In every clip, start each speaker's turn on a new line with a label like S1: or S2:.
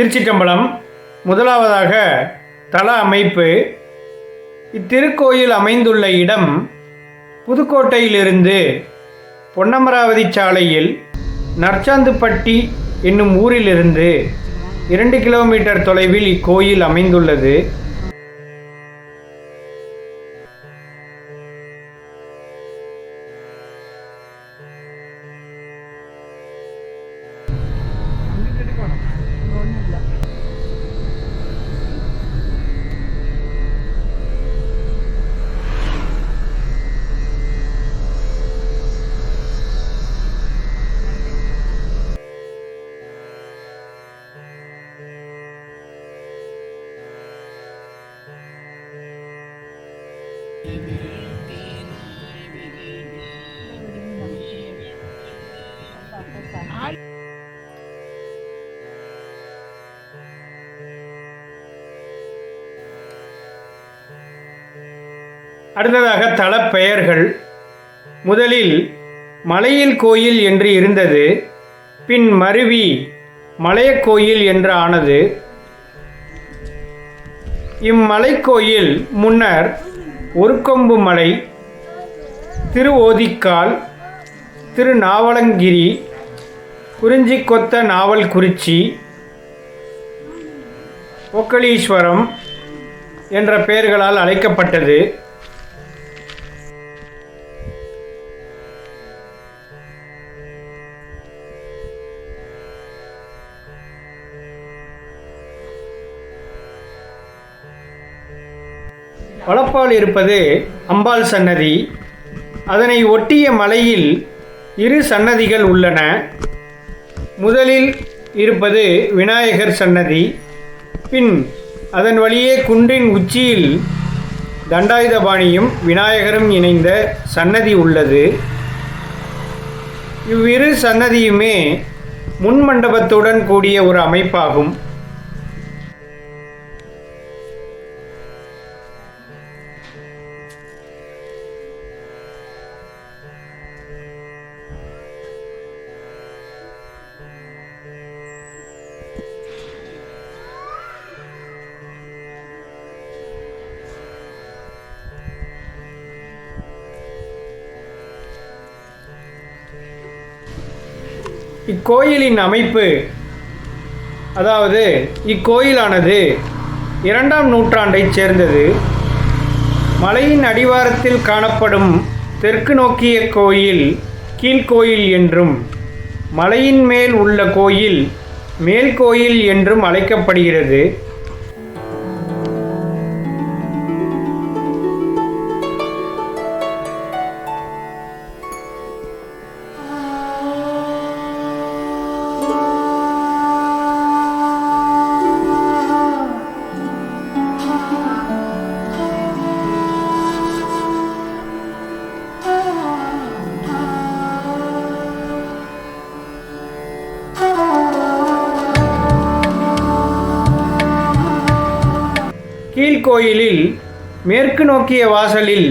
S1: திருச்சிற்றம்பலம். முதலாவதாக தல அமைப்பு. இத்திருக்கோயில் அமைந்துள்ள இடம் புதுக்கோட்டையிலிருந்து பொன்னமராவதி சாலையில் நற்சாந்துப்பட்டி என்னும் ஊரிலிருந்து 2 கிலோமீட்டர் தொலைவில் இக்கோயில் அமைந்துள்ளது. அடுத்ததாக தல பெயர்கள். முதலில் மலையில் கோயில் என்று இருந்தது, பின் மருவி மலையக்கோயில் என்று ஆனது. இம்மலைக்கோயில் முன்னர் ஒருக்கொம்பு மலை, திருஓதிக்கால், திருநாவலங்கிரி, குறிஞ்சிக்கொத்த நாவல்குறிச்சி, ஒக்கலீஸ்வரம் என்ற பெயர்களால் அழைக்கப்பட்டது. வலப்பால் இருப்பது அம்பாள் சன்னதி. அதனை ஒட்டிய மலையில் 2 சன்னதிகள் உள்ளன. முதலில் இருப்பது விநாயகர் சன்னதி. பின் அதன் வழியே குன்றின் உச்சியில் தண்டாயுதபாணியும் விநாயகரும் இணைந்த சன்னதி உள்ளது. இவ்விரு சன்னதியுமே முன்மண்டபத்துடன் கூடிய ஒரு அமைப்பாகும். இக்கோயிலின் அமைப்பு, அதாவது இக்கோயிலானது 2ஆம் நூற்றாண்டைச் சேர்ந்தது. மலையின் அடிவாரத்தில் காணப்படும் தெற்கு நோக்கிய கோயில் கீழ்கோயில் என்றும், மலையின் மேல் உள்ள கோயில் மேல்கோயில் என்றும் அழைக்கப்படுகிறது. கீழ்கோயிலில் மேற்கு நோக்கிய வாசலில்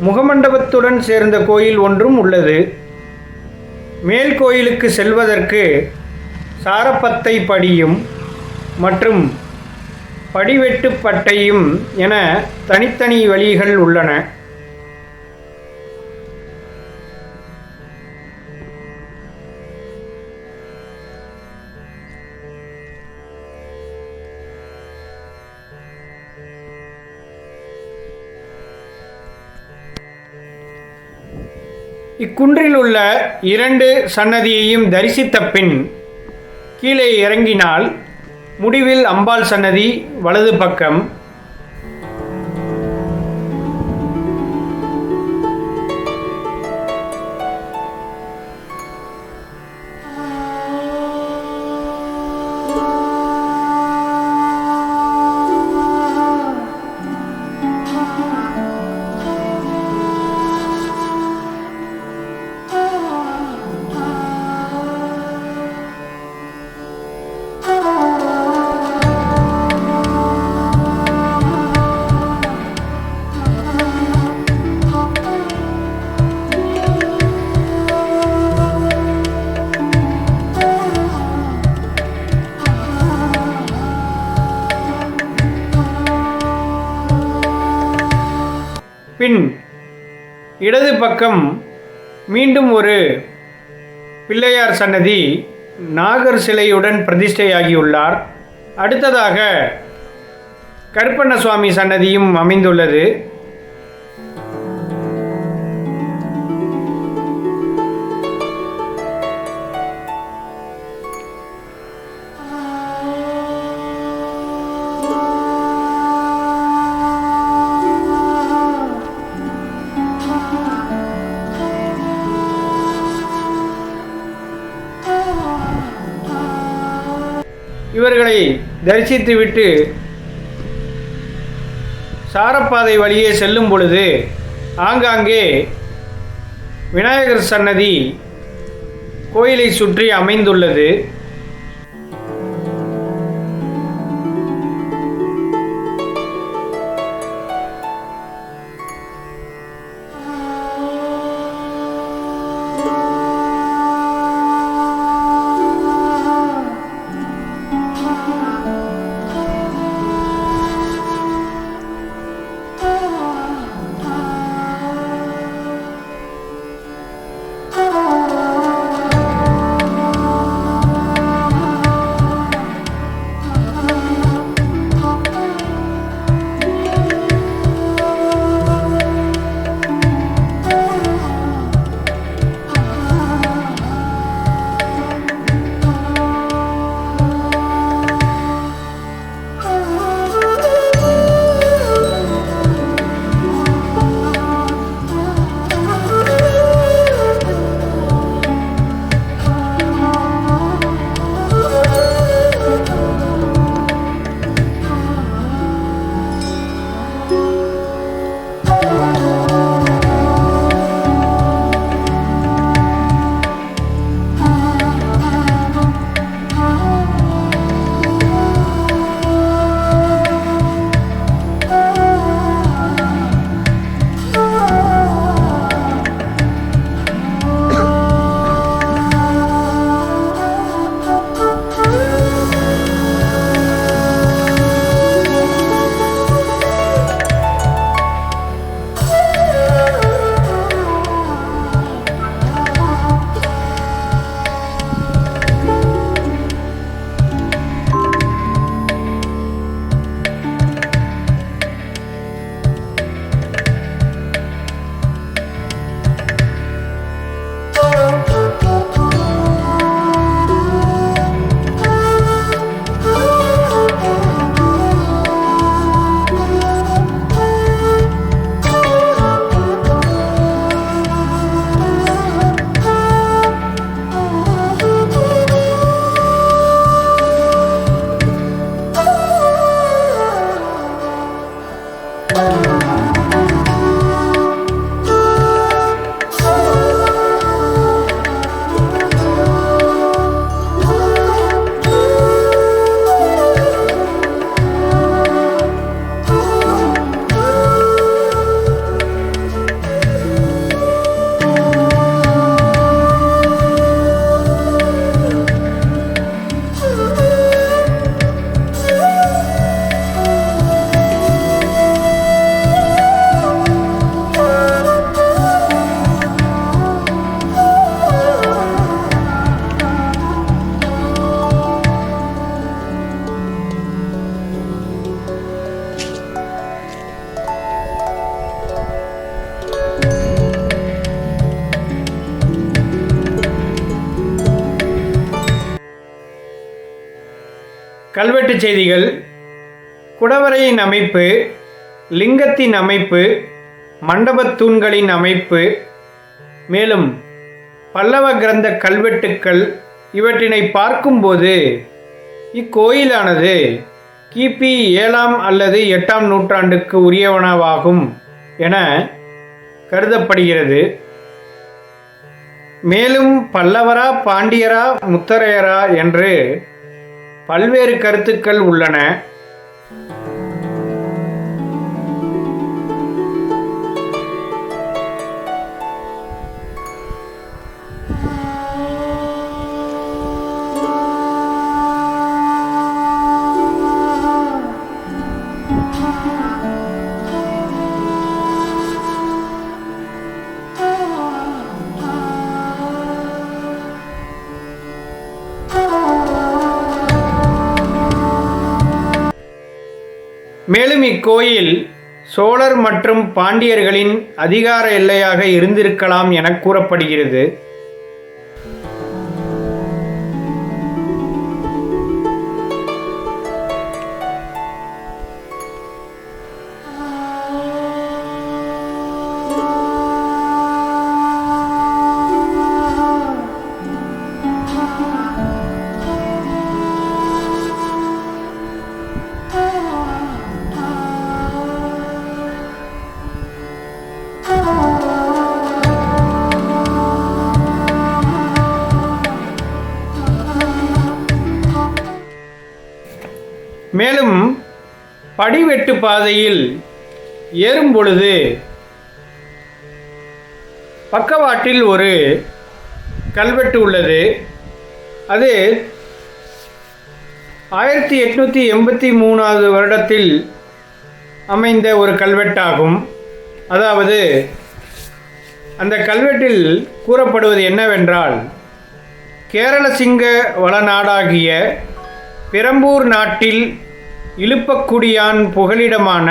S1: முகமண்டபத்துடன் சேர்ந்த கோயில் ஒன்றும் உள்ளது. மேல் கோயிலுக்கு செல்வதற்கு சாரப்பத்தை படியும் மற்றும் படிவெட்டுப்பட்டையும் என தனித்தனி வழிகள் உள்ளன. இக்குன்றில் உள்ள 2 சன்னதியையும் தரிசித்த பின் கீழே இறங்கினால் முடிவில் அம்பாள் சன்னதி வலது பக்கம். பின் இடது பக்கம் மீண்டும் ஒரு பிள்ளையார் சன்னதி நாகர் சிலையுடன் பிரதிஷ்டையாகியுள்ளார். அடுத்ததாக கருப்பண்ண சுவாமி சன்னதியும் அமைந்துள்ளது. இவர்களை தரிசித்துவிட்டு சாரப்பாதை வழியே செல்லும் பொழுது ஆங்காங்கே விநாயகர் சன்னதி கோயிலை சுற்றி அமைந்துள்ளது. கல்வெட்டுச் செய்திகள். குடவரையின் அமைப்பு, லிங்கத்தின் அமைப்பு, மண்டபத் தூண்களின் அமைப்பு, மேலும் பல்லவ கிரந்த கல்வெட்டுக்கள் இவற்றினை பார்க்கும்போது இக்கோயிலானது கிபி 7ஆம் அல்லது 8ஆம் நூற்றாண்டுக்கு உரியவனவாகும் என கருதப்படுகிறது. மேலும் பல்லவரா, பாண்டியரா, முத்தரையரா என்று பல்வேறு கருத்துக்கள் உள்ளன. மேலும் இக்கோயில் சோழர் மற்றும் பாண்டியர்களின் அதிகார எல்லையாக இருந்திருக்கலாம் என கூறப்படுகிறது. மேலும் படிவெட்டு பாதையில் ஏறும் பொழுது பக்கவாட்டில் ஒரு கல்வெட்டு உள்ளது. அது 1883 வருடத்தில் அமைந்த ஒரு கல்வெட்டாகும். அதாவது அந்த கல்வெட்டில் கூறப்படுவது என்னவென்றால், கேரள சிங்க வளநாடாகிய பெரம்பூர் நாட்டில் இலுப்பக்குடியான் புகலிடமான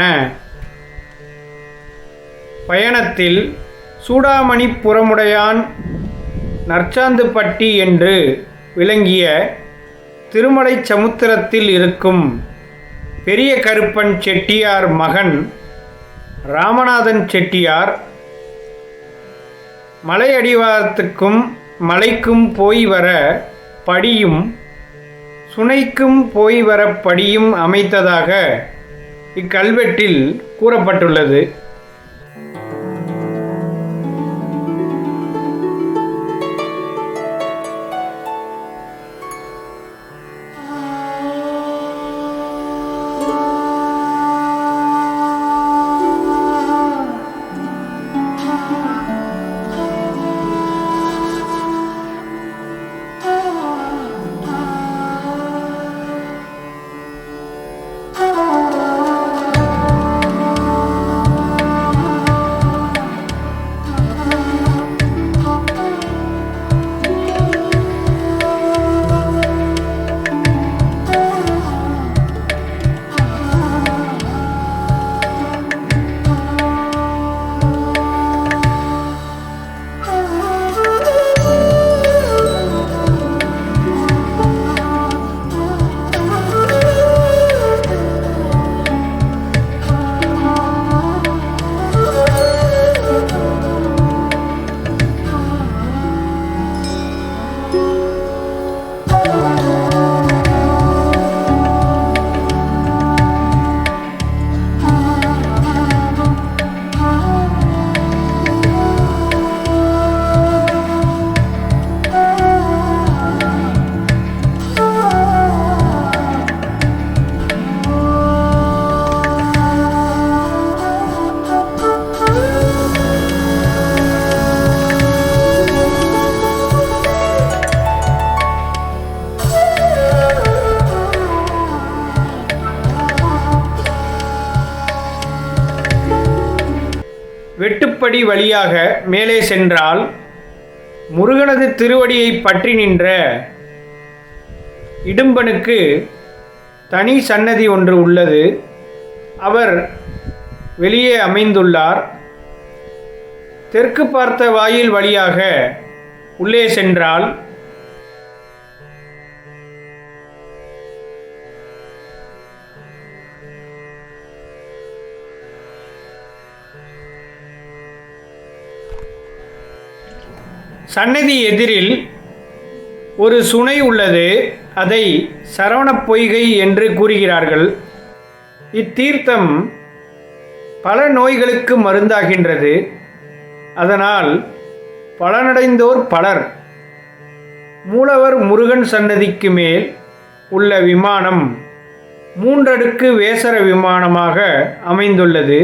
S1: பயணத்தில் சூடாமணி புறமுடையான் நற்சாந்துப்பட்டி என்று விளங்கிய திருமலை சமுத்திரத்தில் இருக்கும் பெரிய கருப்பன் செட்டியார் மகன் ராமநாதன் செட்டியார் மலை அடிவாரத்துக்கும் மலைக்கும் போய் வர படியும் சுனைக்கும் போய் வர படியும் அமைத்ததாக இக்கல்வெட்டில் கூறப்பட்டுள்ளது. வெட்டுப்படி வழியாக மேலே சென்றால் முருகனது திருவடியை பற்றி நின்ற இடும்பனுக்கு தனி சன்னதி ஒன்று உள்ளது. அவர் வெளியே அமைந்துள்ளார். தெற்கு பார்த்த வாயில் வழியாக உள்ளே சென்றால் சன்னதி எதிரில் ஒரு சுனை உள்ளது. அதை சரவணப் பொய்கை என்று கூறுகிறார்கள். இத்தீர்த்தம் பல நோய்களுக்கு மருந்தாகின்றது. அதனால் பலனடைந்தோர் பலர். மூலவர் முருகன் சன்னதிக்கு மேல் உள்ள விமானம் 3 அடுக்கு வேசர விமானமாக அமைந்துள்ளது.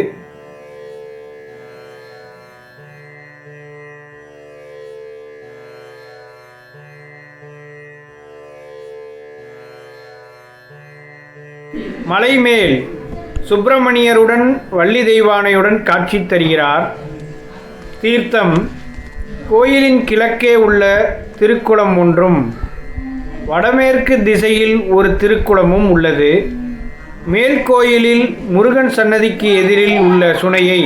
S1: மலைமேல் சுப்பிரமணியருடன் வள்ளி தெய்வானையுடன் காட்சி தருகிறார். தீர்த்தம் கோயிலின் கிழக்கே உள்ள திருக்குளம் ஒன்றும் வடமேற்கு திசையில் ஒரு திருக்குளமும் உள்ளது. மேல்கோயிலில் முருகன் சன்னதிக்கு எதிரில் உள்ள சுனையை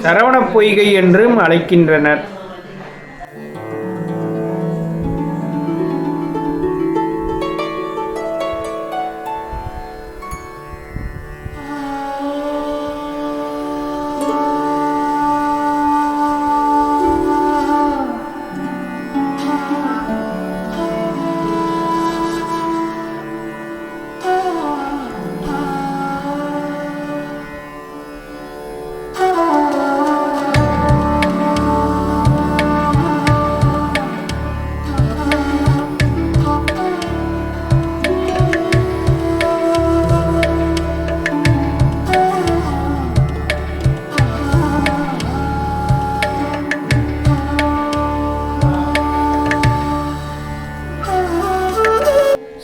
S1: சரவணப் பொய்கை என்றும் அழைக்கின்றனர்.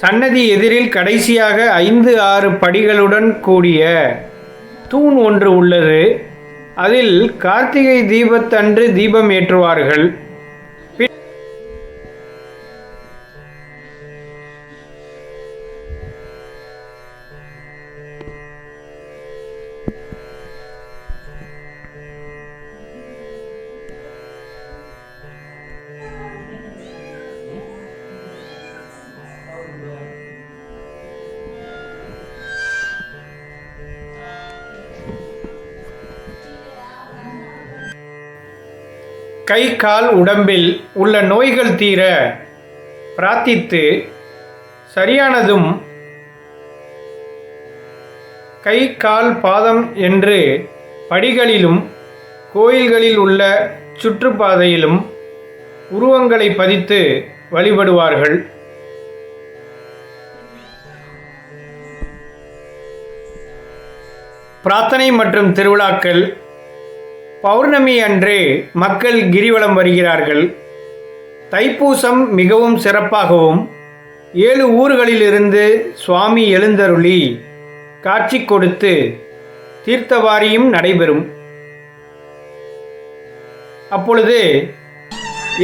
S1: சன்னதி எதிரில் கடைசியாக 5-6 படிகளுடன் கூடிய தூண் ஒன்று உள்ளது. அதில் கார்த்திகை தீபத்தன்று தீபம் ஏற்றுவார்கள். கை கால் உடம்பில் உள்ள நோய்கள் தீர பிரார்த்தித்து சரியானதும் கை கால் பாதம் என்று படிகளிலும் கோயில்களில் உள்ள சுற்றுப்பாதையிலும் உருவங்களை பதித்து வழிபடுவார்கள். பிரார்த்தனை மற்றும் திருவிழாக்கள். பௌர்ணமி அன்று மக்கள் கிரிவலம் வருகிறார்கள். தைப்பூசம் மிகவும் சிறப்பாகவும் 7 ஊர்களிலிருந்து சுவாமி எழுந்தருளி காட்சி கொடுத்து தீர்த்தவாரியும் நடைபெறும். அப்பொழுது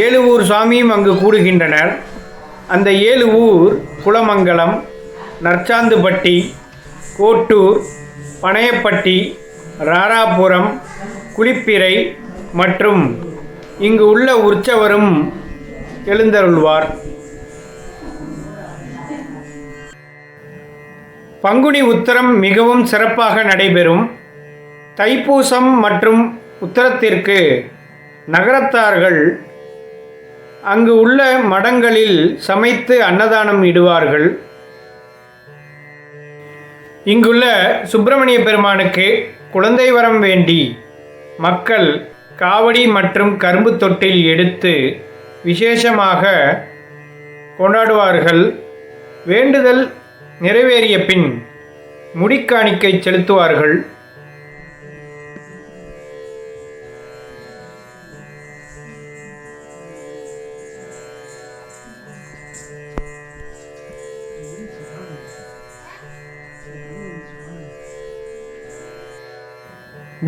S1: 7 ஊர் சுவாமியும் அங்கு கூடுகின்றனர். அந்த 7 ஊர் குலமங்கலம், நற்சாந்துப்பட்டி, கோட்டூர், பனையப்பட்டி, ராராபுரம், குளிப்பிறை மற்றும் இங்கு உள்ள உற்சவரும் எழுந்தருள்வார். பங்குனி உத்திரம் மிகவும் சிறப்பாக நடைபெறும். தைப்பூசம் மற்றும் உத்திரத்திற்கு நகரத்தார்கள் அங்கு உள்ள மடங்களில் சமைத்து அன்னதானம் இடுவார்கள். இங்குள்ள சுப்பிரமணிய பெருமானுக்கு குழந்தை வரம் வேண்டி மக்கள் காவடி மற்றும் கரும்பு தொட்டில் எடுத்து விசேஷமாக கொண்டாடுவார்கள். வேண்டுதல் நிறைவேறிய பின் முடிக்காணிக்கை செலுத்துவார்கள்.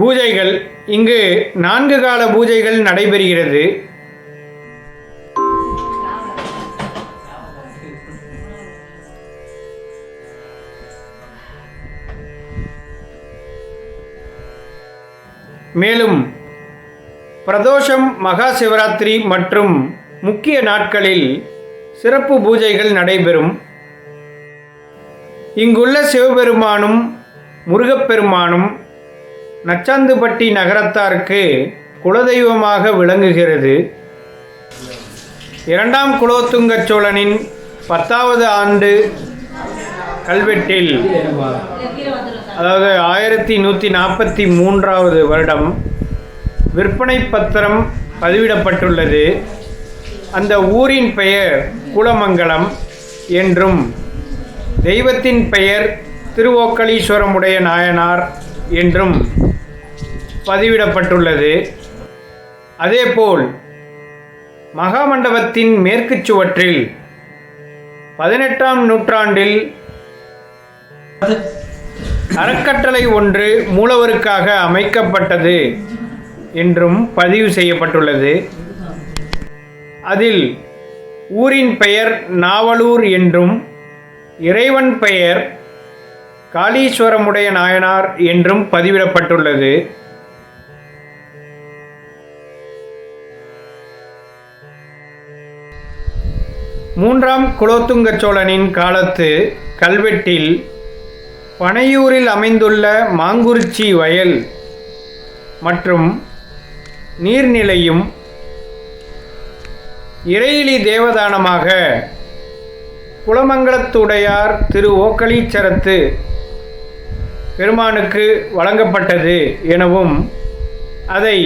S1: பூஜைகள். இங்கு 4 கால பூஜைகள் நடைபெறுகிறது. மேலும் பிரதோஷம், மகா சிவராத்திரி மற்றும் முக்கிய நாட்களில் சிறப்பு பூஜைகள் நடைபெறும். இங்குள்ள சிவபெருமானும் முருகப்பெருமானும் நச்சாந்துப்பட்டி நகரத்தாருக்கு குலதெய்வமாக விளங்குகிறது. 2ஆம் குலோத்துங்க சோழனின் 10வது ஆண்டு கல்வெட்டில், அதாவது 1143வது வருடம் விற்பனை பத்திரம் பதிவிடப்பட்டுள்ளது. அந்த ஊரின் பெயர் குலமங்கலம் என்றும் தெய்வத்தின் பெயர் திருவோக்களீஸ்வரமுடைய நாயனார் என்றும் பதிவிடப்பட்டுள்ளது. அதேபோல் மகாமண்டபத்தின் மேற்கு சுவற்றில் 18ஆம் நூற்றாண்டில் அறக்கட்டளை ஒன்று மூலவருக்காக அமைக்கப்பட்டது என்றும் பதிவு செய்யப்பட்டுள்ளது. அதில் ஊரின் பெயர் நாவலூர் என்றும் இறைவன் பெயர் காளீஸ்வரமுடைய நாயனார் என்றும் பதிவிடப்பட்டுள்ளது. மூன்றாம் குலோத்துங்க சோழனின் காலத்து கல்வெட்டில் பனையூரில் அமைந்துள்ள மாங்குறிச்சி வயல் மற்றும் நீர்நிலையும் இறையிலி தேவதானமாக குலமங்கலத்துடையார் திரு ஓக்களீச்சரத்து பெருமானுக்கு வழங்கப்பட்டது எனவும், அதை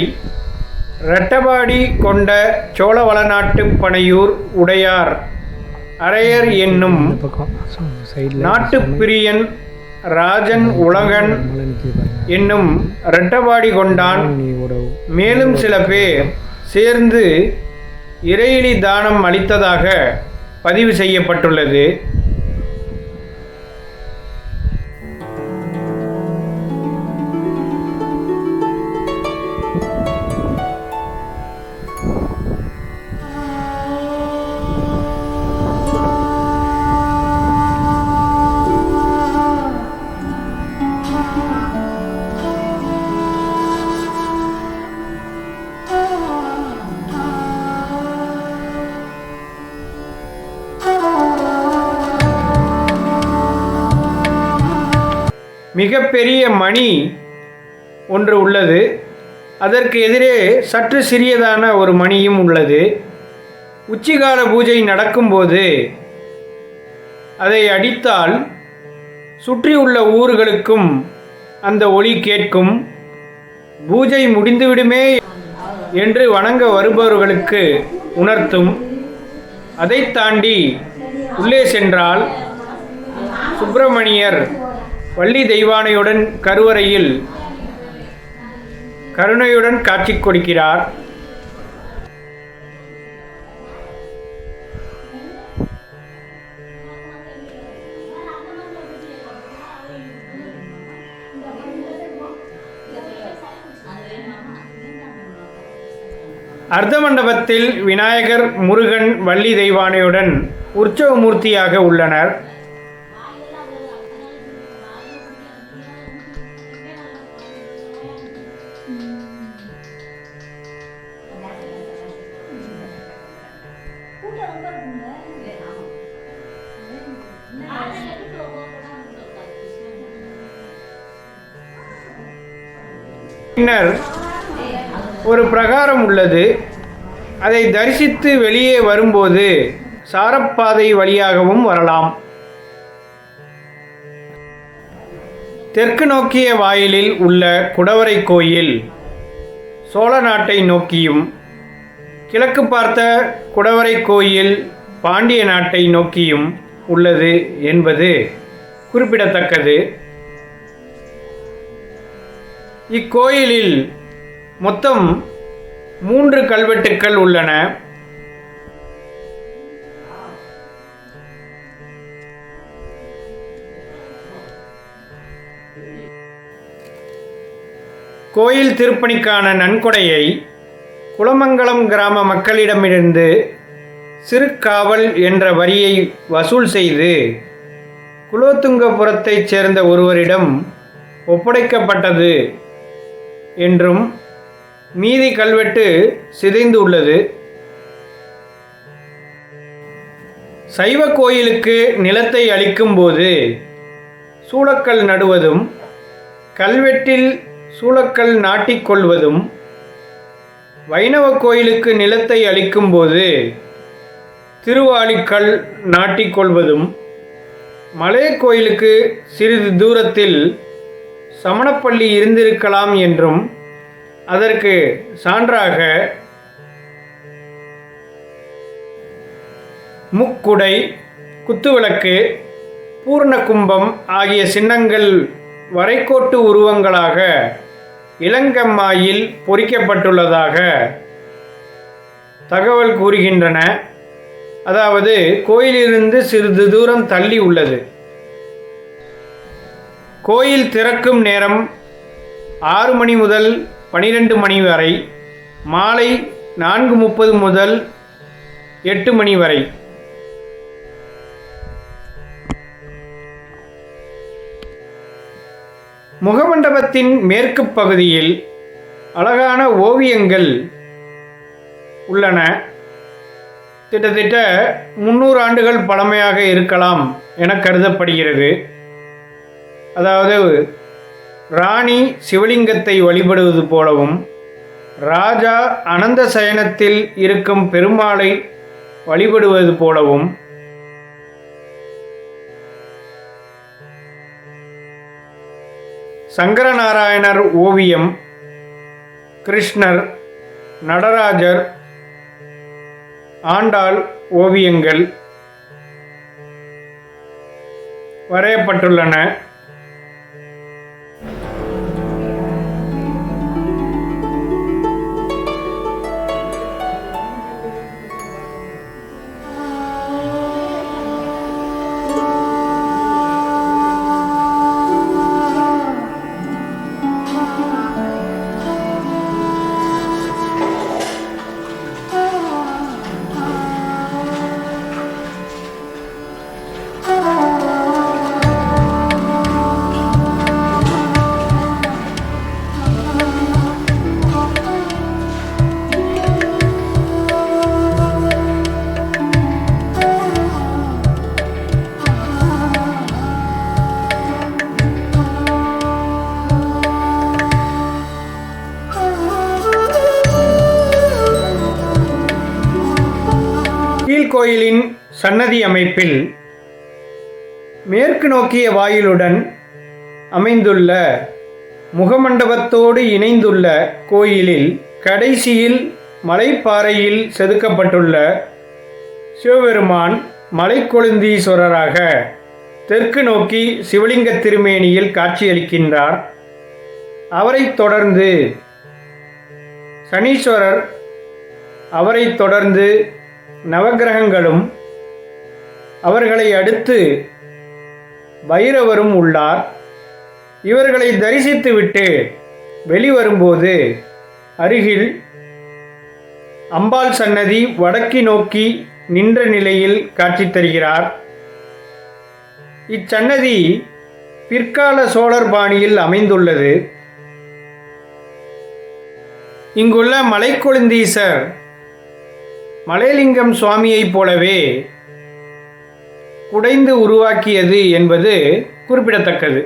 S1: இரட்டபாடி கொண்ட சோழ வளநாட்டு பனையூர் உடையார் அரையர் என்னும் நாட்டுப்பிரியன் ராஜன் உலகன் என்னும் இரட்டபாடி கொண்டான் மேலும் சில பேர் சேர்ந்து இறையிலி தானம் அளித்ததாக பதிவு செய்யப்பட்டுள்ளது. மிகப்பெரிய மணி ஒன்று உள்ளது. அதற்கு எதிரே சற்று சிறியதான ஒரு மணியும் உள்ளது. உச்சிகால பூஜை நடக்கும்போது அதை அடித்தால் சுற்றியுள்ள ஊர்களுக்கும் அந்த ஒலி கேட்கும். பூஜை முடிந்துவிடுமே என்று வணங்க வருபவர்களுக்கு உணர்த்தும். அதை தாண்டி உள்ளே சென்றால் சுப்பிரமணியர் வள்ளி தெய்வானையுடன் கருவறையில் கருணையுடன் காட்சி கொடுக்கிறார். அர்த்த மண்டபத்தில் விநாயகர், முருகன், வள்ளி தெய்வானையுடன் உற்சவ மூர்த்தியாக உள்ளனர். பின்னர் ஒரு பிரகாரம் உள்ளது. அதை தரிசித்து வெளியே வரும்போது சாரப்பாதை வழியாகவும் வரலாம். தெற்கு நோக்கிய வாயிலில் உள்ள குடவரை கோயில் சோழ நாட்டை நோக்கியும், கிழக்கு பார்த்த குடவரை கோயில் பாண்டிய நாட்டை நோக்கியும் உள்ளது என்பது குறிப்பிடத்தக்கது. இக்கோயிலில் மொத்தம் 3 கல்வெட்டுக்கள் உள்ளன. கோயில் திருப்பணிக்கான நன்கொடையை குலமங்கலம் கிராம மக்களிடமிருந்து சிறுகாவல் என்ற வரியை வசூல் செய்து குலோத்துங்கபுரத்தைச் சேர்ந்த ஒருவரிடம் ஒப்படைக்கப்பட்டது என்றும், மீதி கல்வெட்டு சிதைந்து உள்ளது. சைவ கோயிலுக்கு நிலத்தை அளிக்கும்போது சூளக்கல் நடுவதும், கல்வெட்டில் சூளக்கல் நாட்டிக்கொள்வதும், வைணவ கோயிலுக்கு நிலத்தை அளிக்கும்போது திருவாளிக்கல் நாட்டிக்கொள்வதும், மலைய கோயிலுக்கு சிறிது தூரத்தில் சமணப்பள்ளி இருந்திருக்கலாம் என்றும், அதற்கு சான்றாக முக்குடை, குத்துவிளக்கு, பூர்ண கும்பம் ஆகிய சின்னங்கள் வரைகோட்டு உருவங்களாக இளங்கம்மாயில் பொறிக்கப்பட்டுள்ளதாக தகவல் கூறுகின்றன. அதாவது கோயிலிருந்து சிறிது தூரம் தள்ளி உள்ளது. கோயில் திறக்கும் நேரம் 6 மணி முதல் 12 மணி வரை, மாலை 4:30 முதல் 8 மணி வரை. முகமண்டபத்தின் மேற்கு பகுதியில் அழகான ஓவியங்கள் உள்ளன. கிட்டத்தட்ட 300 ஆண்டுகள் பழமையாக இருக்கலாம் என கருதப்படுகிறது. அதாவது ராணி சிவலிங்கத்தை வழிபடுவது போலவும், ராஜா அனந்த சயனத்தில் இருக்கும் பெருமாளை வழிபடுவது போலவும், சங்கரநாராயணர் ஓவியம், கிருஷ்ணர், நடராஜர், ஆண்டாள் ஓவியங்கள் வரையப்பட்டுள்ளன. கீழ்கோயிலின் சன்னதி அமைப்பில் மேற்கு நோக்கிய வாயிலுடன் அமைந்துள்ள முகமண்டபத்தோடு இணைந்துள்ள கோயிலில் கடைசியில் மலைப்பாறையில் செதுக்கப்பட்டுள்ள சிவபெருமான் மலைக்கொழுந்தீஸ்வரராக தெற்கு நோக்கி சிவலிங்க திருமேனியில் காட்சியளிக்கின்றார். அவரைத் தொடர்ந்து சனீஸ்வரர், அவரைத் தொடர்ந்து நவக்கிரகங்களும், அவர்களை அடுத்து பைரவரும் உள்ளார். இவர்களை தரிசித்துவிட்டு வெளிவரும்போது அருகில் அம்பாள் சன்னதி வடக்கு நோக்கி நின்ற நிலையில் காட்சி தருகிறார். இச்சன்னதி பிற்கால சோழர் பாணியில் அமைந்துள்ளது. இங்குள்ள மலைக்கொழுந்தீசர் மலைலிங்கம் சுவாமியைப் போலவே குடைந்து உருவாக்கியது என்பது குறிப்பிடத்தக்கது.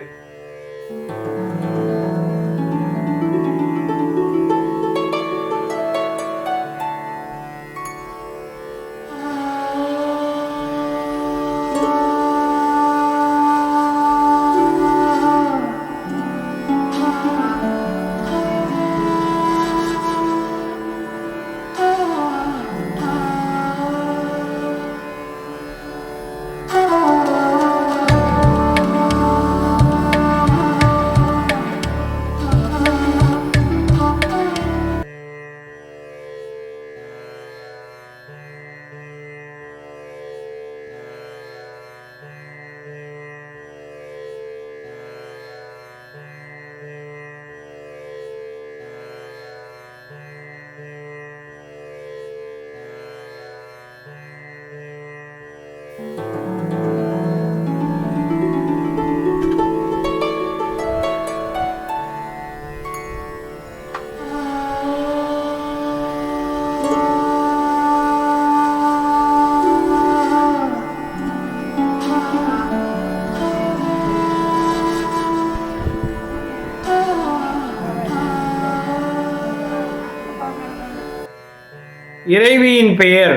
S1: இறைவியின் பெயர்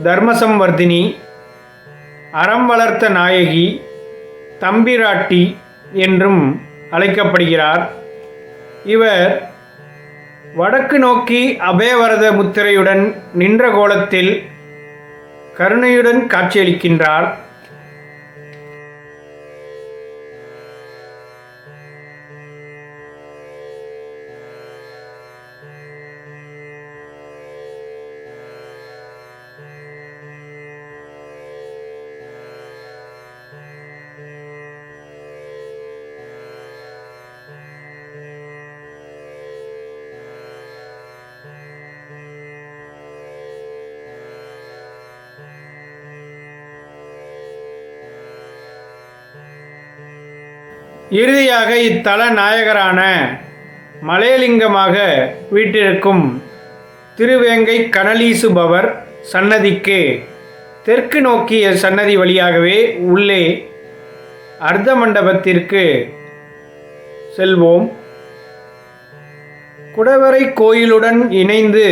S1: தர்மசம்வர்த்தினி, அறம் வளர்த்த நாயகி, தம்பிராட்டி என்றும் அழைக்கப்படுகிறார். இவர் வடக்கு நோக்கி அபயவரத முத்திரையுடன் நின்ற கோலத்தில் கருணையுடன் காட்சியளிக்கின்றார். இறுதியாக இத்தல நாயகரான மலையலிங்கமாக வீற்றிருக்கும் திருவேங்கை கனலீசுபவர் சன்னதிக்கு தெற்கு நோக்கிய சன்னதி வழியாகவே உள்ளே அர்த்த மண்டபத்திற்கு செல்வோம். குடவரை கோயிலுடன் இணைந்து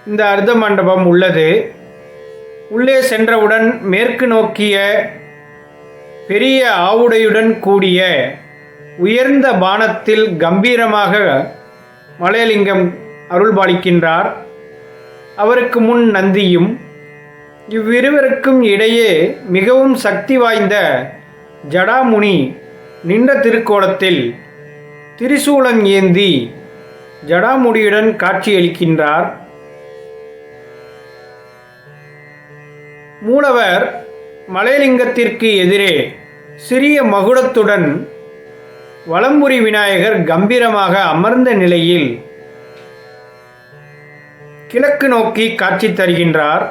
S1: இந்த அர்த்த மண்டபம் உள்ளது. உள்ளே சென்றவுடன் மேற்கு நோக்கிய பெரிய ஆவுடையுடன் கூடிய உயர்ந்த பானத்தில் கம்பீரமாக மலையலிங்கம் அருள்பாலிக்கின்றார். அவருக்கு முன் நந்தியும், இவ்விருவருக்கும் இடையே மிகவும் சக்தி வாய்ந்த ஜடாமுனி நின்ற திருக்கோலத்தில் திரிசூலம் ஏந்தி ஜடாமுடியுடன் காட்சியளிக்கின்றார். மூலவர் மலையலிங்கத்திற்கு எதிரே சிறிய மகுடத்துடன் வலம்புரி விநாயகர் கம்பீரமாக அமர்ந்த நிலையில் கிழக்கு நோக்கி காட்சி தருகின்றார்.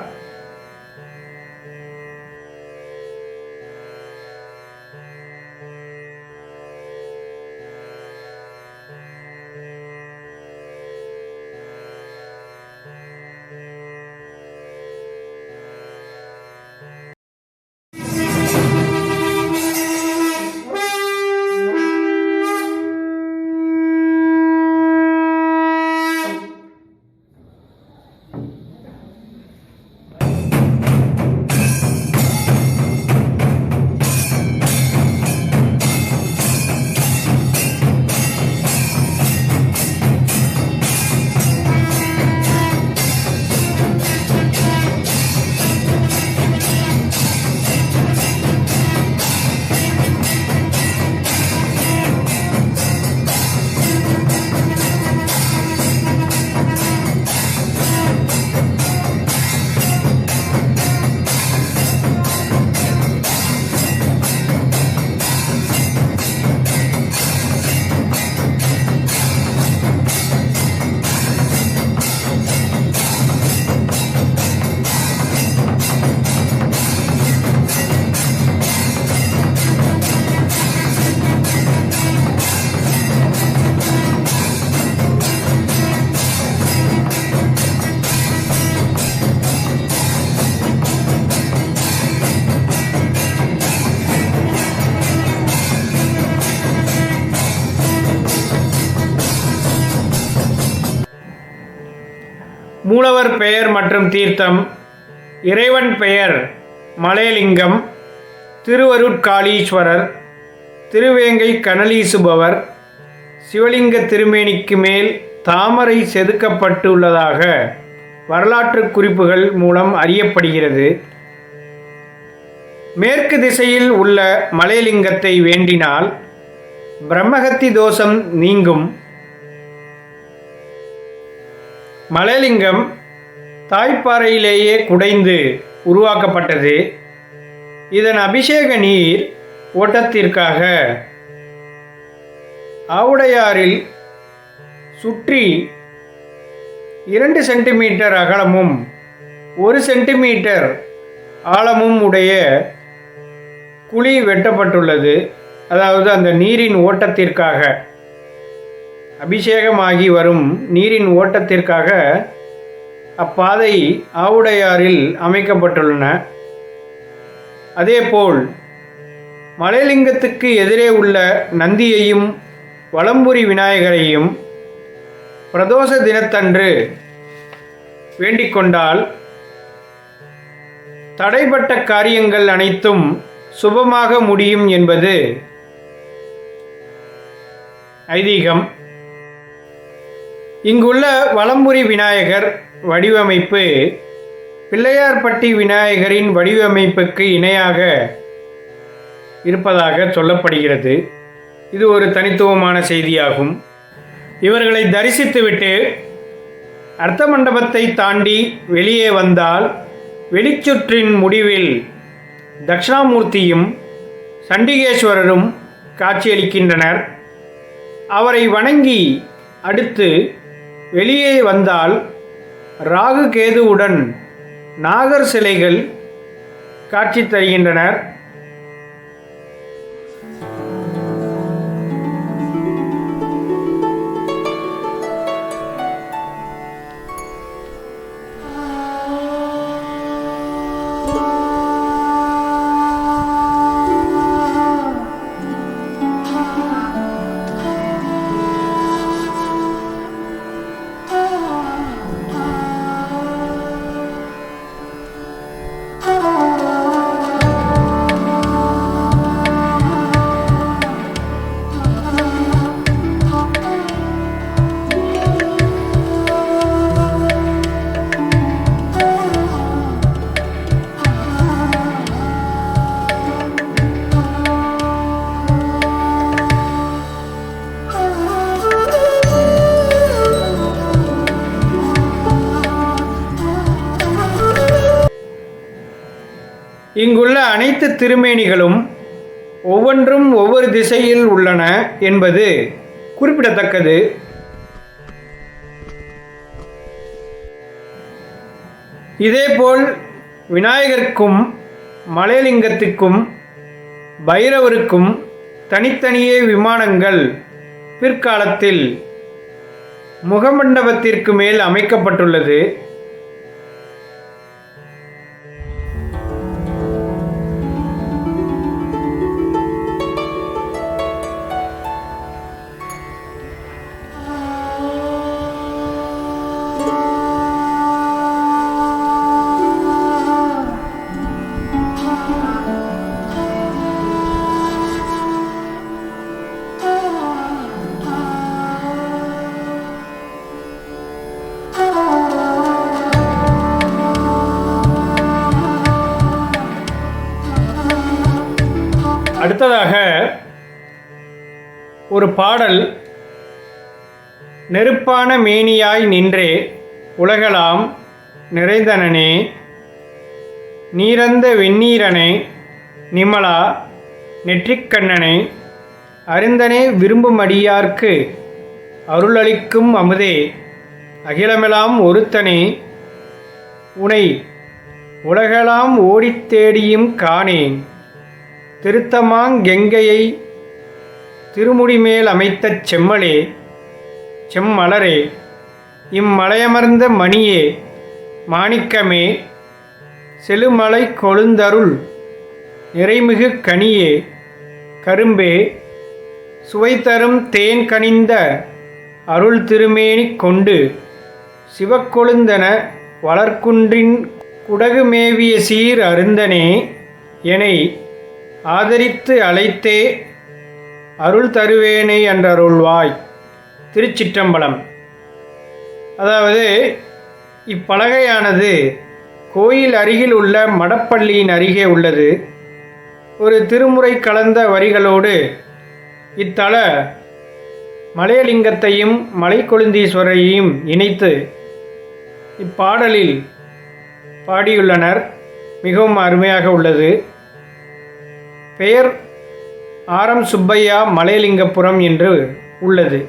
S1: மூலவர் பெயர் மற்றும் தீர்த்தம். இறைவன் பெயர் மலையலிங்கம், திருவருட்காளீஸ்வரர், திருவேங்கை கனலீசுபவர். சிவலிங்க திருமேனிக்கு மேல் தாமரை செதுக்கப்பட்டுள்ளதாக வரலாற்று குறிப்புகள் மூலம் அறியப்படுகிறது. மேற்கு திசையில் உள்ள மலையலிங்கத்தை வேண்டினால் பிரம்மஹத்தி தோஷம் நீங்கும். மலையலிங்கம் தாய்ப்பாறையிலேயே குடைந்து உருவாக்கப்பட்டது. இதன் அபிஷேக நீர் ஓட்டத்திற்காக ஆவுடையாரில் சுற்றி 2 சென்டிமீட்டர் அகலமும் 1 சென்டிமீட்டர் ஆழமும் உடைய குழி வெட்டப்பட்டுள்ளது. அதாவது அந்த நீரின் ஓட்டத்திற்காக, அபிஷேகமாகி வரும் நீரின் ஓட்டத்திற்காக அப்பாதை ஆவுடையாரில் அமைக்கப்பட்டுள்ளன. அதேபோல் மலையலிங்கத்துக்கு எதிரே உள்ள நந்தியையும் வலம்புரி விநாயகரையும் பிரதோஷ தினத்தன்று வேண்டிக் கொண்டால் தடைப்பட்ட காரியங்கள் அனைத்தும் சுபமாக முடியும் என்பது ஐதீகம். இங்குள்ள வலம்புரி விநாயகர் வடிவமைப்பு பிள்ளையார்பட்டி விநாயகரின் வடிவமைப்புக்கு இணையாக இருப்பதாக சொல்லப்படுகிறது. இது ஒரு தனித்துவமான செய்தியாகும். இவர்களை தரிசித்துவிட்டு அர்த்த மண்டபத்தை தாண்டி வெளியே வந்தால் வெளிச்சுற்றின் முடிவில் தட்சிணாமூர்த்தியும் சண்டிகேஸ்வரரும் காட்சியளிக்கின்றனர். அவரை வணங்கி அடுத்து வெளியே வந்தால் ராகு கேதுவுடன் நாகர் சிலைகள் காட்சி தருகின்றனர். இங்குள்ள அனைத்து திருமேனிகளும் ஒவ்வொன்றும் ஒவ்வொரு திசையில் உள்ளன என்பது குறிப்பிடத்தக்கது. இதேபோல் விநாயகருக்கும் மலையலிங்கத்திற்கும் பைரவருக்கும் தனித்தனியே விமானங்கள் பிற்காலத்தில் முகமண்டபத்திற்கு மேல் அமைக்கப்பட்டுள்ளது. அடுத்ததாக ஒரு பாடல், நெருப்பான மேனியாய் நின்றே உலகலாம் நிறைந்தனனே, நீரந்த வெந்நீரனே, நிமலா நெற்றிக்கண்ணனே, அருந்தனே விரும்புமடியார்க்கு அருளளிக்கும் அமுதே, அகிலமெலாம் ஒருத்தனே, உனை உலகெலாம் ஓடித் தேடியும் காணேன், திருத்தமாங் கெங்கையை திருமுடிமேல் அமைத்த செம்மலே, செம்மலரே, இம்மலையமர்ந்த மணியே, மாணிக்கமே, செழுமலை கொழுந்தருள் நிறைமிகு கனியே, கரும்பே, சுவைதரும் தேன் கனிந்த அருள் திருமேனி கொண்டு, சிவக்கொழுந்தன வளர்க்குன்றின் குடகு மேவிய சீர் அருந்தனே, எனை ஆதரித்து அழைத்தே அருள் தருவேனை என்றருள்வாய். திருச்சிற்றம்பலம். அதாவது இப்பலகையானது கோயில் அருகில் உள்ள மடப்பள்ளியின் அருகே உள்ளது. ஒரு திருமுறை கலந்த வரிகளோடு இத்தல மலையலிங்கத்தையும் மலைக்கொழுந்தீஸ்வரையும் இணைத்து இப்பாடலில் பாடியுள்ளனர். மிகவும் அருமையாக உள்ளது. பெயர் ஆரம் சுப்பையா மலையலிங்கபுரம் என்று உள்ளது.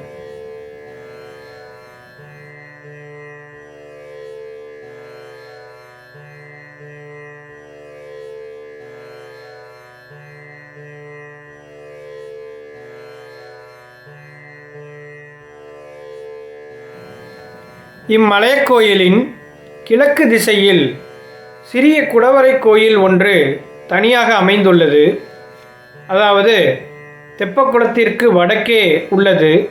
S1: இம்மலையக் கோயிலின் கிழக்கு திசையில் சிறிய குடவரை கோயில் ஒன்று தனியாக அமைந்துள்ளது. அதாவது தெப்பக்குளத்திற்கு வடக்கே உள்ளது.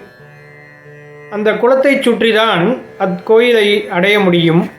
S1: அந்த குளத்தை சுற்றிதான் அக்கோயிலை அடைய முடியும்.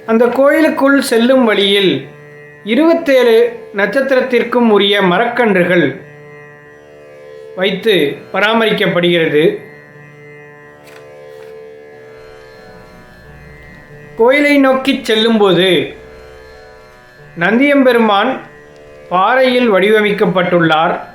S1: அந்த கோயிலுக்குள் செல்லும் வழியில் 27 நட்சத்திரத்திற்கும் உரிய மரக்கன்றுகள் வைத்து பராமரிக்கப்படுகிறது. கோயிலை நோக்கி செல்லும்போது நந்தியம்பெருமான் பாறையில் வடிவமைக்கப்பட்டுள்ளார்.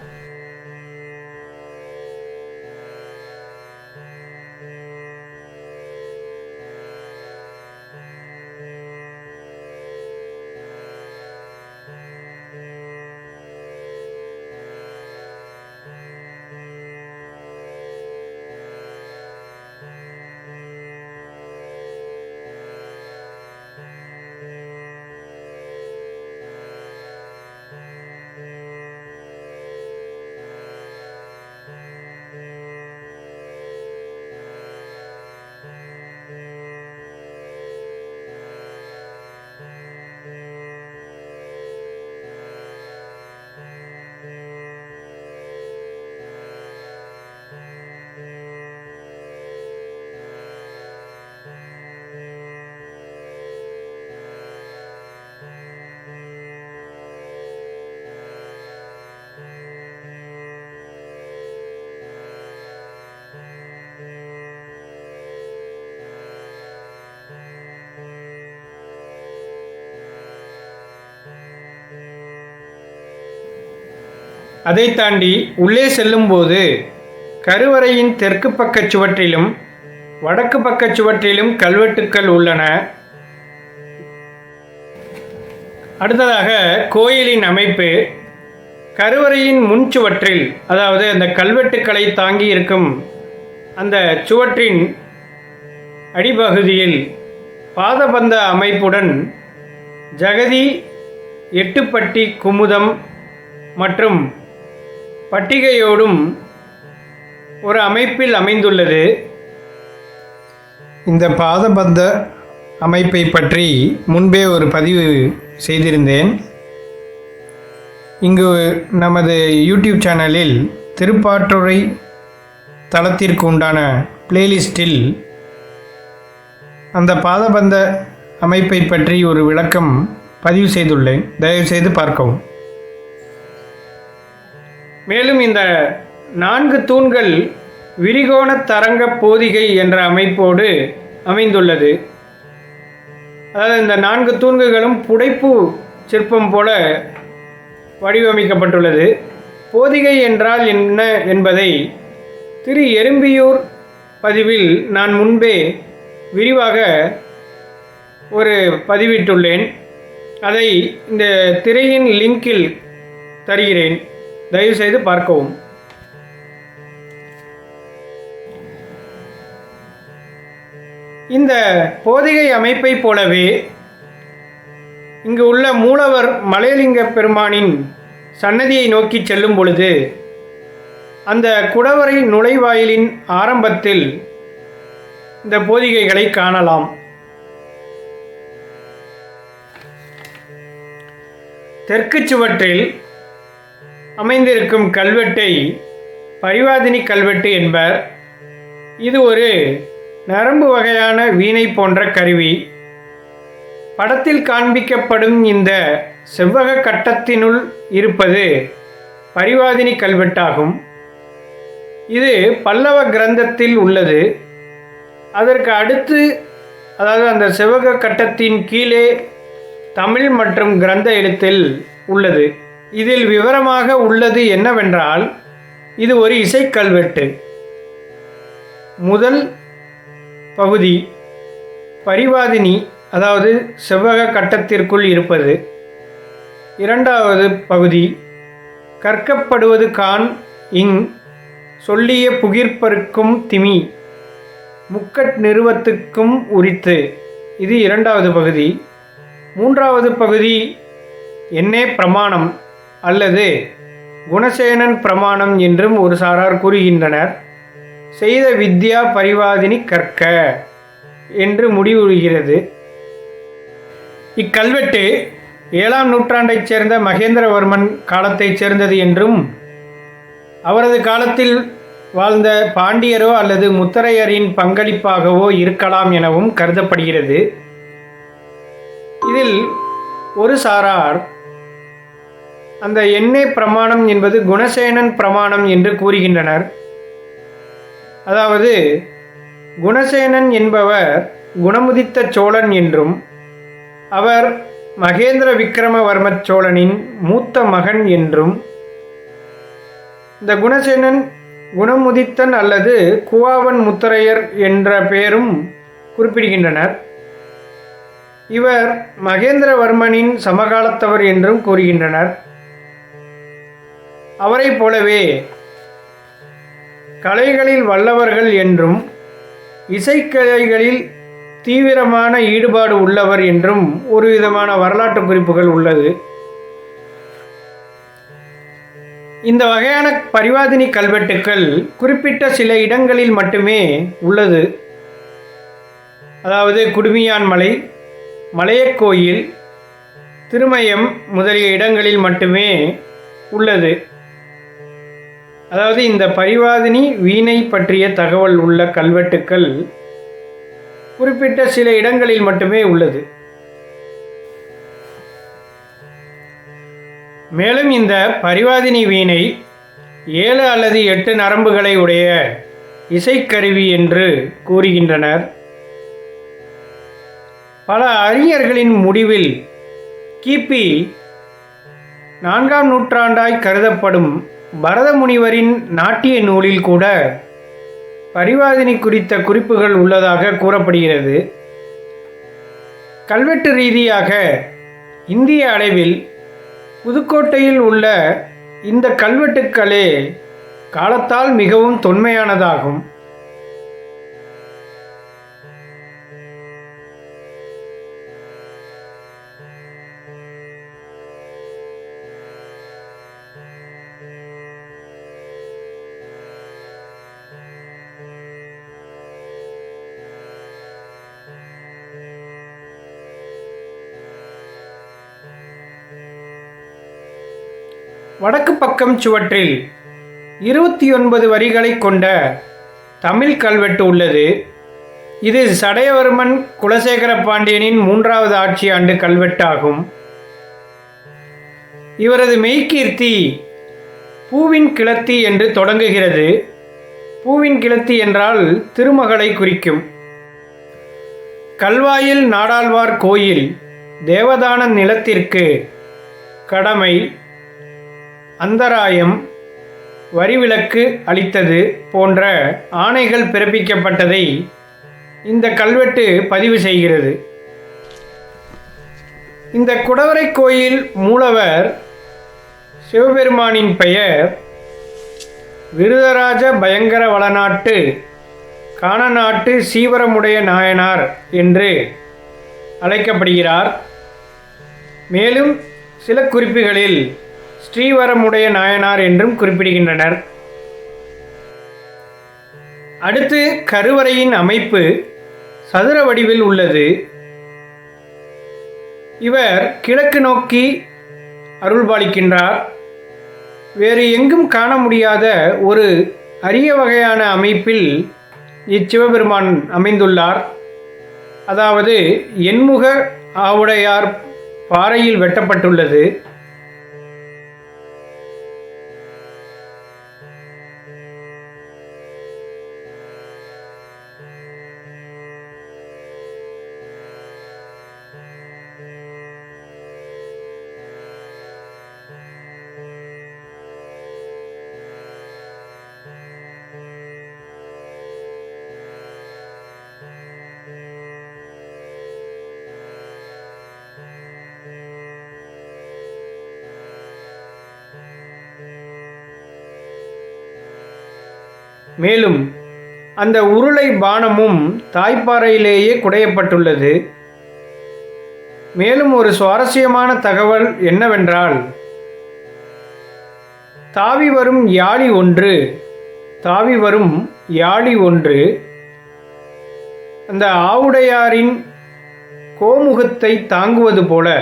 S1: அதை தாண்டி உள்ளே செல்லும்போது கருவறையின் தெற்கு பக்க சுவற்றிலும் வடக்கு பக்க சுவற்றிலும் கல்வெட்டுக்கள் உள்ளன. அடுத்ததாக கோயிலின் அமைப்பு. கருவறையின் முன் சுவற்றில், அதாவது அந்த கல்வெட்டுக்களை தாங்கி இருக்கும் அந்த சுவற்றின் அடிப்பகுதியில் பாதபந்த அமைப்புடன் ஜகதி, எட்டுப்பட்டி, குமுதம் மற்றும் பட்டிகையோடும் ஒரு அமைப்பில் அமைந்துள்ளது. இந்த பாதபந்த அமைப்பை பற்றி முன்பே ஒரு பதிவு செய்திருந்தேன். இங்கு நமது யூடியூப் சேனலில் திருப்பாற்றுறை தளத்திற்கு உண்டான பிளேலிஸ்டில் அந்த பாதபந்த அமைப்பை பற்றி ஒரு விளக்கம் பதிவு செய்துள்ளேன். தயவுசெய்து பார்க்கவும். மேலும் இந்த 4 தூண்கள் விரிகோண தரங்க போதிகை என்ற அமைப்போடு அமைந்துள்ளது. அதாவது இந்த 4 தூண்களும் புடைப்பு சிற்பம் போல வடிவமைக்கப்பட்டுள்ளது. போதிகை என்றால் என்ன என்பதை திரு எறும்பியூர் பதிவில் நான் முன்பே விரிவாக ஒரு பதிவிட்டுள்ளேன். அதை இந்த திரையின் லிங்கில் தருகிறேன், தயவுசெய்து பார்க்கவும். இந்த போதிகை அமைப்பை போலவே இங்கு உள்ள மூலவர் மலையலிங்க பெருமானின் சன்னதியை நோக்கி செல்லும் பொழுது அந்த குடவரை நுழைவாயிலின் ஆரம்பத்தில் இந்த போதிகைகளை காணலாம். தெற்கு சுவற்றில் அமைந்திருக்கும் கல்வெட்டை பரிவாதினி கல்வெட்டு என்பர். இது ஒரு நரம்பு வகையான வீணை போன்ற கருவி. படத்தில் காண்பிக்கப்படும் இந்த செவ்வக கட்டத்தினுள் இருப்பது பரிவாதினி கல்வெட்டாகும். இது பல்லவ கிரந்தத்தில் உள்ளது. அதற்கு அடுத்து, அதாவது அந்த செவ்வக கட்டத்தின் கீழே தமிழ் மற்றும் கிரந்த எழுத்தில் உள்ளது. இதில் விவரமாக உள்ளது என்னவென்றால், இது ஒரு இசைக்கல்வெட்டு. முதல் பகுதி பரிவாதினி, அதாவது செவ்வக கட்டத்திற்குள் இருப்பது. இரண்டாவது பகுதி கற்கப்படுவது கான் இங் சொல்லிய புகிர்ப்பருக்கும் திமி முக்கட் நிறுவத்துக்கும் உரித்து. இது இரண்டாவது பகுதி. மூன்றாவது பகுதி என்னே பிரமாணம் அல்லது குணசேனன் பிரமாணம் என்றும் ஒரு சாரார் கூறுகின்றனர். செய்த வித்யா பரிவாதினி கற்க என்று முடிவுறுகிறது. இக்கல்வெட்டு 7ஆம் நூற்றாண்டைச் சேர்ந்த மகேந்திரவர்மன் காலத்தைச் சேர்ந்தது என்றும், அவரது காலத்தில் வாழ்ந்த பாண்டியரோ அல்லது முத்தரையரின் பங்களிப்பாகவோ இருக்கலாம் எனவும் கருதப்படுகிறது. இதில் ஒரு சாரார் அந்த எண்ணே பிரமாணம் என்பது குணசேனன் பிரமாணம் என்று கூறுகின்றனர். அதாவது குணசேனன் என்பவர் குணமுதித்த சோழன் என்றும், அவர் மகேந்திர விக்கிரமவர்ம சோழனின் மூத்த மகன் என்றும், இந்த குணசேனன் குணமுதித்தன் அல்லது குவாவன் முத்தரையர் என்ற பெயரும் குறிப்பிடுகின்றனர். இவர் மகேந்திரவர்மனின் சமகாலத்தவர் என்றும் கூறுகின்றனர். அவரை போலவே கலைகளில் வல்லவர்கள் என்றும், இசைக்கலைகளில் தீவிரமான ஈடுபாடு உள்ளவர் என்றும் ஒரு விதமான வரலாற்று குறிப்புகள் உள்ளது. இந்த வகையான பரிவாதினி கல்வெட்டுக்கள் குறிப்பிட்ட சில இடங்களில் மட்டுமே உள்ளது. அதாவது குடுமியான் மலை, மலையக்கோயில், திருமயம் முதலிய இடங்களில் மட்டுமே உள்ளது. அதாவது இந்த பரிவாதினி வீணை பற்றிய தகவல் உள்ள கல்வெட்டுக்கள் குறிப்பிட்ட சில இடங்களில் மட்டுமே உள்ளது. மேலும் இந்த பரிவாதினி வீணை 7 அல்லது 8 நரம்புகளை உடைய இசைக்கருவி என்று கூறுகின்றனர். பல அறிஞர்களின் முடிவில் கிபி 4ஆம் நூற்றாண்டாய் கருதப்படும் பரத முனிவரின் நாட்டிய நூலில் கூட பரிவாதினி குறித்த குறிப்புகள் உள்ளதாக கூறப்படுகிறது. கல்வெட்டு ரீதியாக இந்திய அளவில் புதுக்கோட்டையில் உள்ள இந்த கல்வெட்டுக்களே காலத்தால் மிகவும் தொன்மையானதாகும். வடக்கு பக்கம் சுவற்றில் 29 வரிகளை கொண்ட தமிழ் கல்வெட்டு உள்ளது. இது சடையவர்மன் குலசேகர பாண்டியனின் 3வது ஆட்சி ஆண்டு கல்வெட்டாகும். இவரது மெய்கீர்த்தி பூவின் கிளத்தி என்று தொடங்குகிறது. பூவின் கிளத்தி என்றால் திருமகளை குறிக்கும். கல்வாயில் நாடாழ்வார் கோயில் தேவதான நிலத்திற்கு கடமை, அந்தராயம், வரிவிலக்கு அளித்தது போன்ற ஆணைகள் பிறப்பிக்கப்பட்டதை இந்த கல்வெட்டு பதிவு செய்கிறது. இந்த குடவரை கோயில் மூலவர் சிவபெருமானின் பெயர் விருதராஜ பயங்கர வளநாட்டு காணநாட்டு சீவரமுடைய நாயனார் என்று அழைக்கப்படுகிறார். மேலும் சில குறிப்புகளில் ஸ்ரீவரமுடைய நாயனார் என்றும் குறிப்பிடுகின்றனர். அடுத்து கருவறையின் அமைப்பு சதுர வடிவில் உள்ளது. இவர் கிழக்கு நோக்கி அருள்பாலிக்கின்றார். வேறு எங்கும் காண முடியாத ஒரு அரிய வகையான அமைப்பில் இச்சிவபெருமான் அமைந்துள்ளார். அதாவது எண்முக ஆவுடையார் பாறையில் வெட்டப்பட்டுள்ளது. மேலும் அந்த உருளை பானமும் தாய்ப்பாறையிலேயே குடையப்பட்டுள்ளது. மேலும் ஒரு சுவாரஸ்யமான தகவல் என்னவென்றால், தாவி வரும் யாழி ஒன்று அந்த ஆவுடையாரின் கோமுகத்தை தாங்குவது போல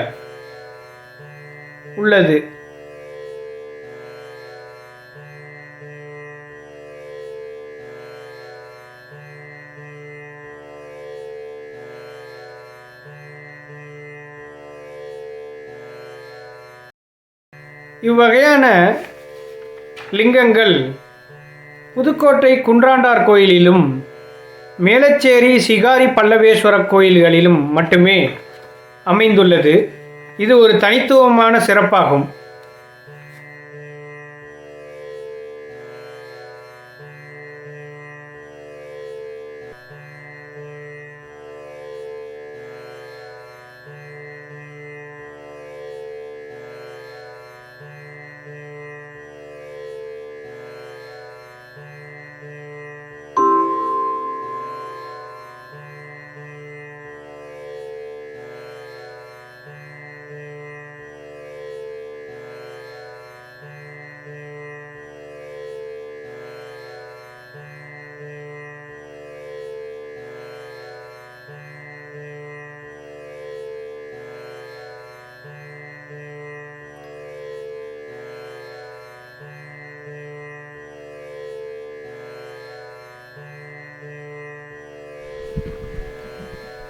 S1: உள்ளது. இவ்வகையான லிங்கங்கள் புதுக்கோட்டை குன்றாண்டார் கோயிலிலும் மேலச்சேரி சிகாரி பல்லவேஸ்வரர் கோயில்களிலும் மட்டுமே அமைந்துள்ளது. இது ஒரு தனித்துவமான சிறப்பாகும்.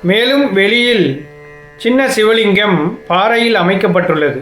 S1: மேலும் வெளியில் சின்ன சிவலிங்கம் பாறையில் அமைக்கப்பட்டுள்ளது.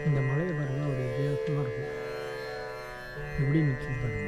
S2: இந்த மலையை பாருங்க, ஒரு வித்தியாசமாக இருக்கும். எப்படி நிற்கிது பாருங்க.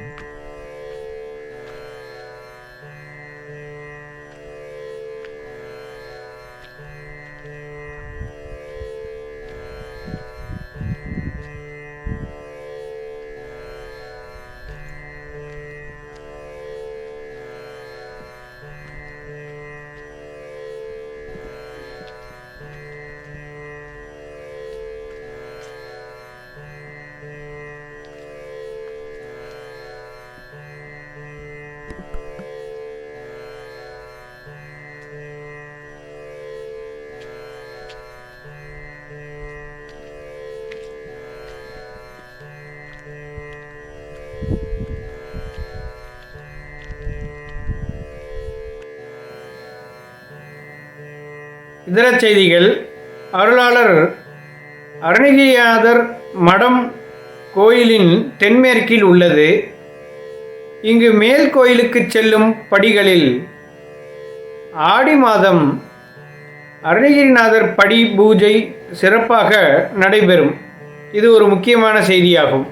S1: இதர செய்திகள். அருளாளர் அருணகிரிநாதர் மடம் கோயிலின் தென்மேற்கில் உள்ளது. இங்கு மேல் கோயிலுக்கு செல்லும் படிகளில் ஆடி மாதம் அருணகிரிநாதர் படி பூஜை சிறப்பாக நடைபெறும். இது ஒரு முக்கியமான செய்தியாகும்.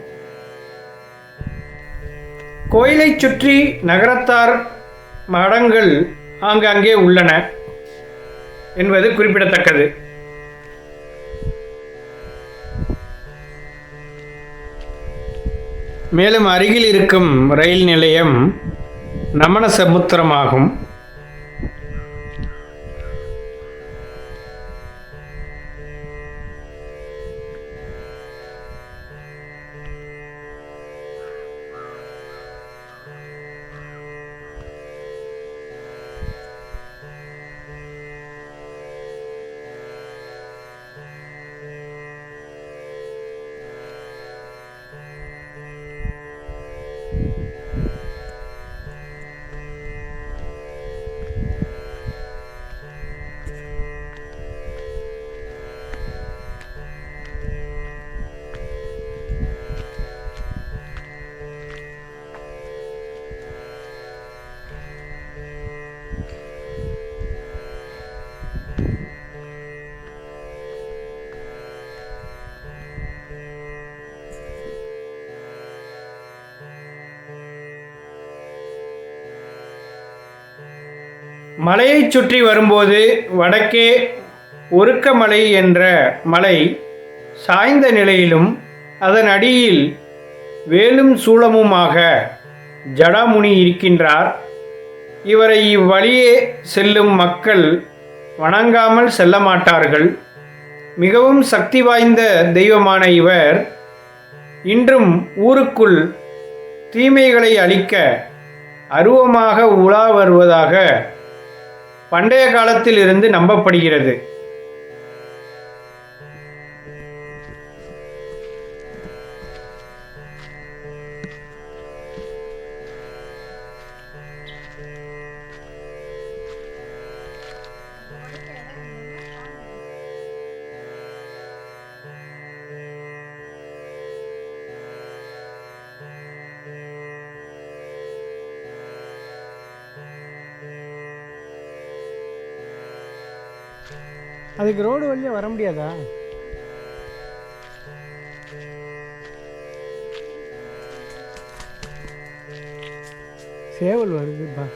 S1: கோயிலை சுற்றி நகரத்தார் மடங்கள் ஆங்காங்கே உள்ளன என்பது குறிப்பிடத்தக்கது. மேலும் அருகில் இருக்கும் ரயில் நிலையம் நமனசமுத்திரம் ஆகும். மலையை சுற்றி வரும்போது வடக்கே ஒருக்கமலை என்ற மலை சாய்ந்த நிலையிலும் அதன் அடியில் வேலும் சூளமுமாக ஜடாமுனி இருக்கின்றார். இவரை இவ்வழியே செல்லும் மக்கள் வணங்காமல் செல்ல மாட்டார்கள். மிகவும் சக்தி வாய்ந்த தெய்வமான இவர் இன்றும் ஊருக்குள் தீமைகளை அழிக்க அருவமாக உலா வருவதாக பண்டைய காலத்தில் இருந்து நம்பப்படுகிறது.
S2: அதுக்கு ரோடு வழியாக வர முடியாதா? சேவல் வருதுப்பா.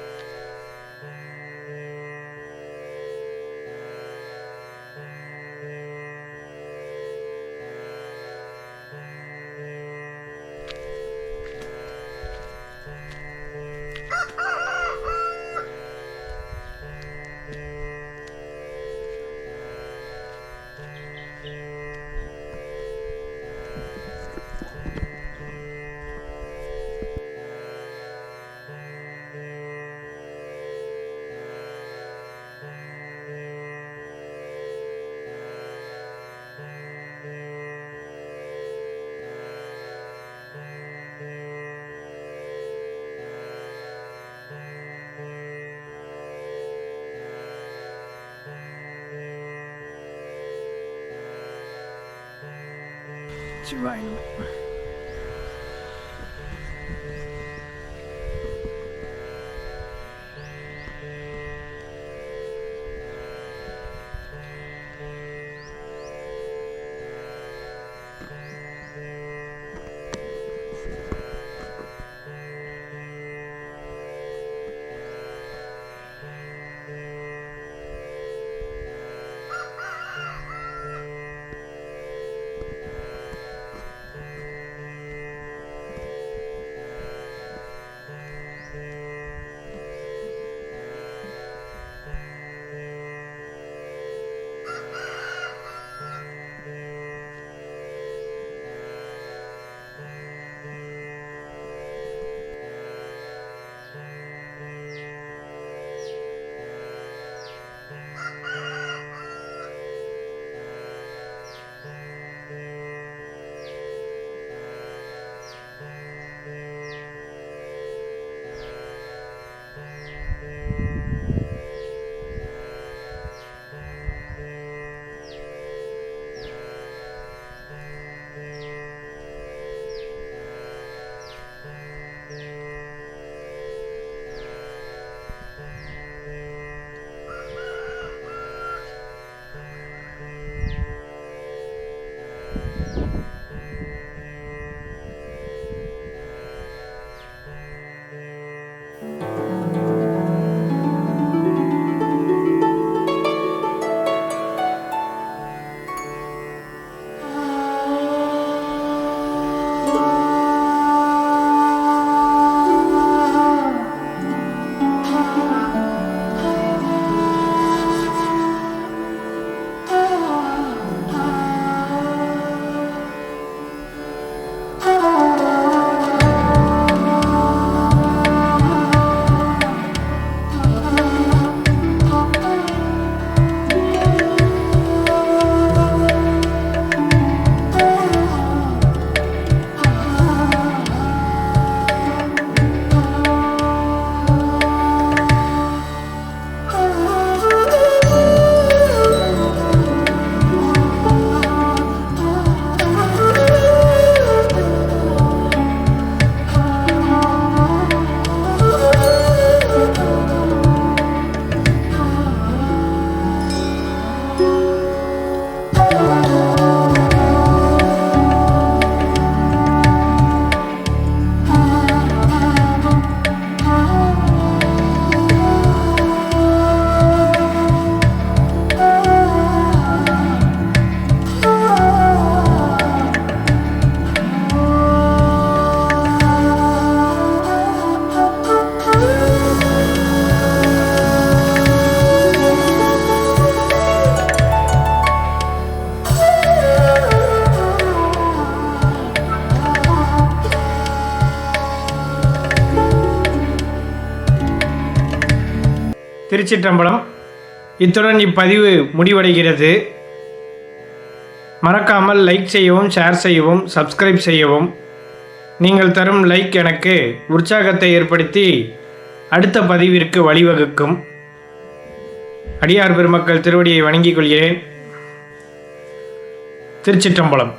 S2: சிவாய்
S1: திருச்சிற்றம்பலம். இத்துடன் இப்பதிவு முடிவடைகிறது. மறக்காமல் லைக் செய்யவும், ஷேர் செய்யவும், சப்ஸ்கிரைப் செய்யவும். நீங்கள் தரும் லைக் எனக்கு உற்சாகத்தை ஏற்படுத்தி அடுத்த பதிவிற்கு வழிவகுக்கும். அடியார் பெருமக்கள் திருவடியை வணங்கிக் கொள்கிறேன். திருச்சிற்றம்பலம்.